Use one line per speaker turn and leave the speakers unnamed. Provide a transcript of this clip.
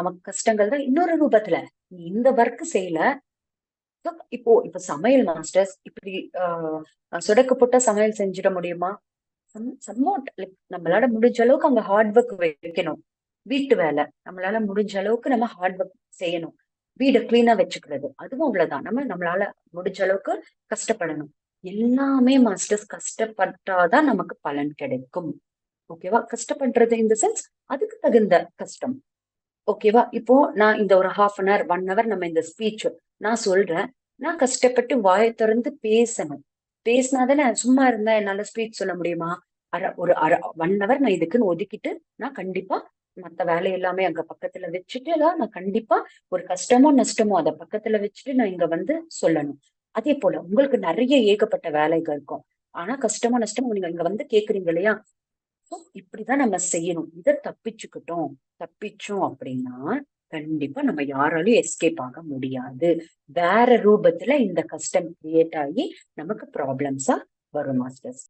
நமக்கு கஷ்டங்கள் தான் இன்னொரு ரூபத்துல. நீ இந்த ஒர்க் செய்யல. இப்போ சமையல் மாஸ்டர்ஸ் இப்படி சொடக்கு சமையல் செஞ்சிட முடியுமா? சம்வாட் லைக் நம்மளால முடிஞ்ச அளவுக்கு அங்க ஹார்ட் ஒர்க் வைக்கணும். வீட்டு வேலை நம்மளால முடிஞ்ச அளவுக்கு நம்ம ஹார்ட் ஒர்க் செய்யணும். வீடை கிளீனா வச்சுக்கிறது அதுவும் அவ்வளவுதான். நம்மளால முடிஞ்ச அளவுக்கு கஷ்டப்படணும். எல்லாமே மாஸ்டர்ஸ் கஷ்டப்பட்டாதான் நமக்கு பலன் கிடைக்கும். ஓகேவா? கஷ்டப்படுறது இந்த சென்ஸ் அதுக்கு தகுந்த கஷ்டம். ஓகேவா? இப்போ நான் இந்த ஒரு ஹாஃப் அன் ஹவர் நம்ம இந்த ஸ்பீச் நான் சொல்றேன். நான் கஷ்டப்பட்டு வாயை திறந்து பேசணும். பேசினாதானே. சும்மா இருந்தா என்னால ஸ்பீச் சொல்ல முடியுமா? ஒரு அரை 1 ஹவர் நான் இதுக்குன்னு ஒதுக்கிட்டு நான் கண்டிப்பா மத்த வேலை எல்லாமே அங்க பக்கத்துல வச்சுட்டு தான் நான் கண்டிப்பா ஒரு கஷ்டமோ நஷ்டமோ அதை பக்கத்துல வச்சுட்டு நான் இங்க வந்து சொல்லணும். அதே போல உங்களுக்கு நிறைய ஏகப்பட்ட வேலைகள் இருக்கும். ஆனா கஷ்டமோ நஷ்டமோ நீங்க இங்க வந்து கேக்குறீங்க இல்லையா? இப்படிதான் நம்ம செய்யணும். இதை தப்பிச்சோம் அப்படின்னா கண்டிப்பா நம்ம யாராலையும் எஸ்கேப் ஆக முடியாது. வேற ரூபத்துல இந்த கஷ்டம் கிரியேட் ஆகி நமக்கு ப்ராப்ளம்ஸா வரும் மாஸ்டர்ஸ்.